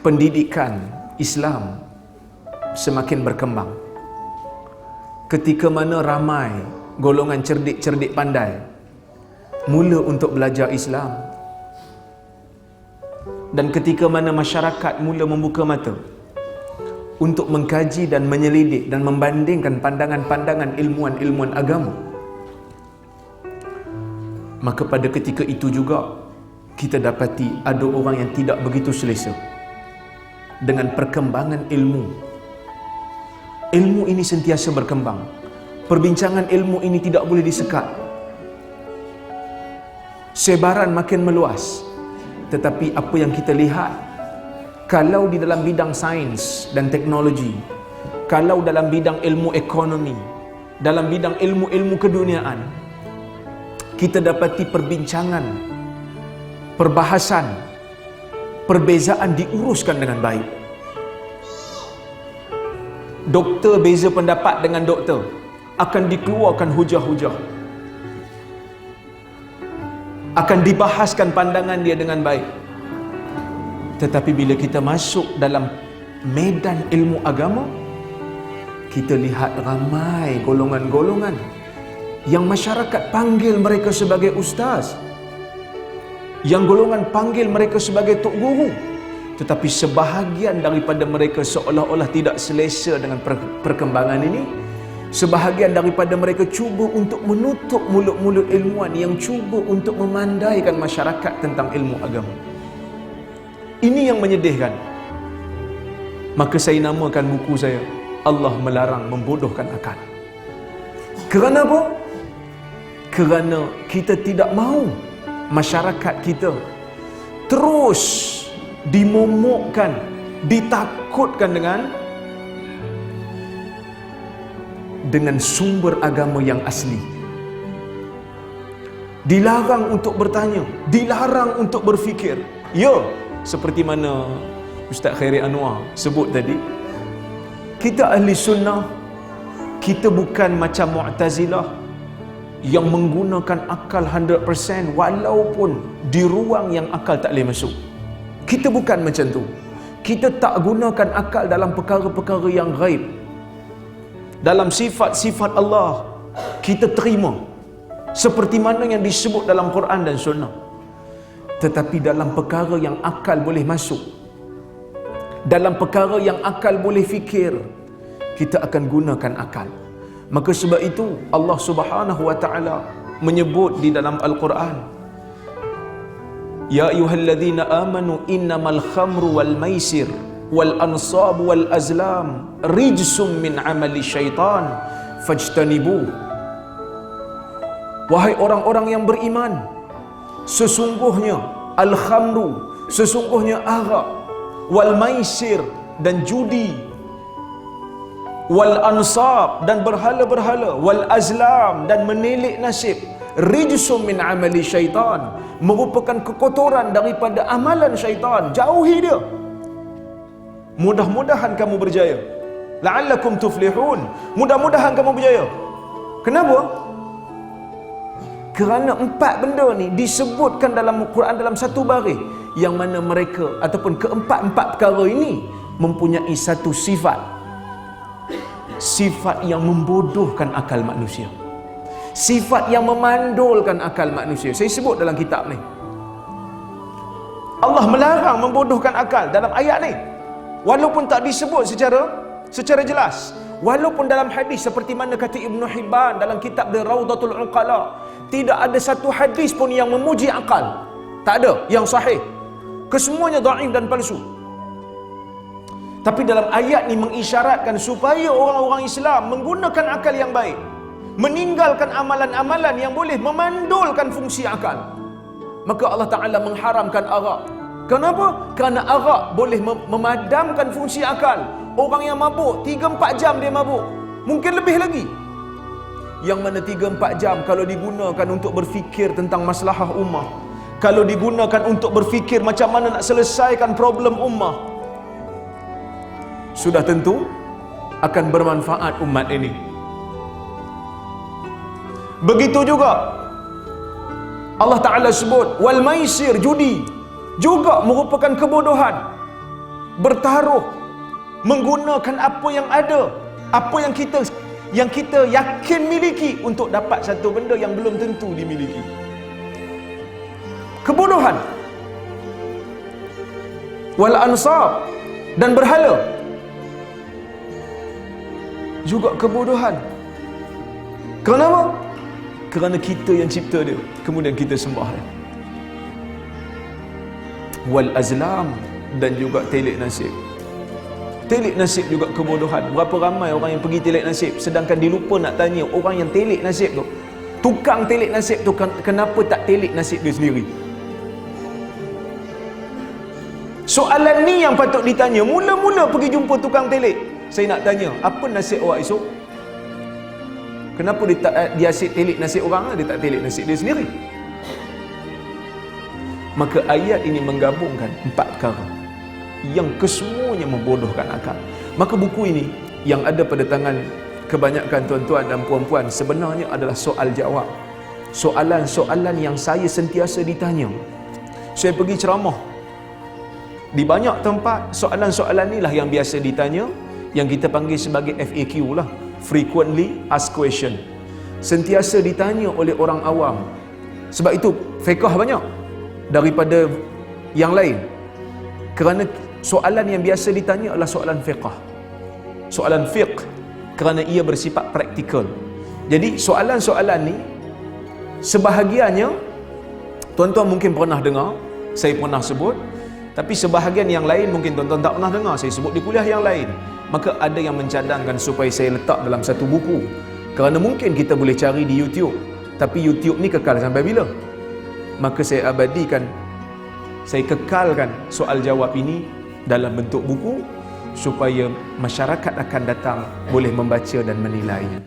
pendidikan Islam semakin berkembang. Ketika mana ramai golongan cerdik-cerdik pandai mula untuk belajar Islam, dan ketika mana masyarakat mula membuka mata untuk mengkaji dan menyelidik dan membandingkan pandangan-pandangan ilmuwan-ilmuwan agama, maka pada ketika itu juga kita dapati ada orang yang tidak begitu selesa dengan perkembangan ilmu. Ilmu ini sentiasa berkembang. Perbincangan ilmu ini tidak boleh disekat. Sebaran makin meluas. Tetapi apa yang kita lihat, kalau di dalam bidang sains dan teknologi, kalau dalam bidang ilmu ekonomi, dalam bidang ilmu-ilmu keduniaan, kita dapati perbincangan, perbahasan, perbezaan diuruskan dengan baik. Doktor beza pendapat dengan doktor, akan dikeluarkan hujah-hujah, akan dibahaskan pandangan dia dengan baik. Tetapi bila kita masuk dalam medan ilmu agama, kita lihat ramai golongan-golongan yang masyarakat panggil mereka sebagai ustaz, yang golongan panggil mereka sebagai tok guru, tetapi sebahagian daripada mereka seolah-olah tidak selesa dengan perkembangan ini. Sebahagian daripada mereka cuba untuk menutup mulut-mulut ilmuwan yang cuba untuk memandaikan masyarakat tentang ilmu agama. Ini yang menyedihkan. Maka saya namakan buku saya, Allah Melarang Membodohkan Akal. Kerana apa? Kerana kita tidak mahu masyarakat kita terus dimomokkan, ditakutkan dengan sumber agama yang asli. Dilarang untuk bertanya, dilarang untuk berfikir. Ya, seperti mana Ustaz Khairi Anwar sebut tadi, kita ahli sunnah, kita bukan macam Mu'tazilah yang menggunakan akal 100% walaupun di ruang yang akal tak boleh masuk. Kita bukan macam tu. Kita tak gunakan akal dalam perkara-perkara yang ghaib. Dalam sifat-sifat Allah kita terima seperti mana yang disebut dalam Quran dan Sunnah. Tetapi dalam perkara yang akal boleh masuk, dalam perkara yang akal boleh fikir, kita akan gunakan akal. Maka sebab itu Allah Subhanahu wa taala menyebut di dalam Al-Quran, ya ayyuhalladzina amanu innamal khamru wal maisir wal ansab wal azlam rijsum min amali syaitan fajtanibuh. Wahai orang-orang yang beriman, sesungguhnya al-khamru, sesungguhnya arak, wal maisir dan judi, wal ansab dan berhala-berhala, wal azlam dan menilik nasib, rijsum min amali syaitan, merupakan kekotoran daripada amalan syaitan. Jauhi dia. Mudah-mudahan kamu berjaya. La'allakum tuflihun. Mudah-mudahan kamu berjaya. Kenapa? Kerana 4 benda ni disebutkan dalam Quran dalam satu baris, yang mana mereka ataupun keempat-empat perkara ini mempunyai satu sifat. Sifat yang membodohkan akal manusia. Sifat yang memandulkan akal manusia. Saya sebut dalam kitab ni. Allah melarang membodohkan akal dalam ayat ni. Walaupun tak disebut secara jelas. Walaupun dalam hadis seperti mana kata Ibn Hibban dalam kitab dia Rawdatul Uqala, tidak ada satu hadis pun yang memuji akal. Tak ada yang sahih. Kesemuanya dhaif dan palsu. Tapi dalam ayat ni mengisyaratkan supaya orang-orang Islam menggunakan akal yang baik, meninggalkan amalan-amalan yang boleh memandulkan fungsi akal. Maka Allah Ta'ala mengharamkan arak. Kenapa? Kerana arak boleh memadamkan fungsi akal. Orang yang mabuk 3-4 jam dia mabuk, mungkin lebih lagi. Yang mana 3-4 jam kalau digunakan untuk berfikir tentang maslahah ummah, kalau digunakan untuk berfikir macam mana nak selesaikan problem ummah, sudah tentu akan bermanfaat umat ini. Begitu juga Allah Ta'ala sebut wal maisir, judi, juga merupakan kebodohan. bertaruh, menggunakan apa yang ada, apa yang kita yakin miliki untuk dapat satu benda yang belum tentu dimiliki. Kebodohan. Wal ansab, dan berhala juga kebodohan. Kenapa? Kerana kita yang cipta dia, kemudian kita sembah dia. Wal azlam, dan juga telik nasib. Telik nasib juga kebodohan. Berapa ramai orang yang pergi telik nasib, sedangkan dia lupa nak tanya orang yang telik nasib tu, tukang telik nasib tu, kenapa tak telik nasib dia sendiri. Soalan ni yang patut ditanya. Mula-mula pergi jumpa tukang telik, saya nak tanya, apa nasib awak esok? Kenapa dia asyik telik nasib orang, dia tak telik nasib dia sendiri? Maka ayat ini menggabungkan 4 perkara yang kesemuanya membodohkan akal. Maka buku ini yang ada pada tangan kebanyakan tuan-tuan dan puan-puan sebenarnya adalah soal jawab. Soalan-soalan yang saya sentiasa ditanya. Saya pergi ceramah di banyak tempat, soalan-soalan inilah yang biasa ditanya, yang kita panggil sebagai FAQ lah, frequently asked question. Sentiasa ditanya oleh orang awam. Sebab itu fiqh banyak daripada yang lain, kerana soalan yang biasa ditanya adalah soalan fiqh, soalan fiqh, kerana ia bersifat praktikal. Jadi soalan-soalan ni sebahagiannya tuan-tuan mungkin pernah dengar, saya pernah sebut, tapi sebahagian yang lain mungkin tuan-tuan tak pernah dengar, saya sebut di kuliah yang lain. Maka ada yang mencadangkan supaya saya letak dalam satu buku, kerana mungkin kita boleh cari di YouTube, tapi YouTube ni kekal sampai bila? Maka saya abadikan, saya kekalkan soal jawab ini dalam bentuk buku, supaya masyarakat akan datang boleh membaca dan menilainya.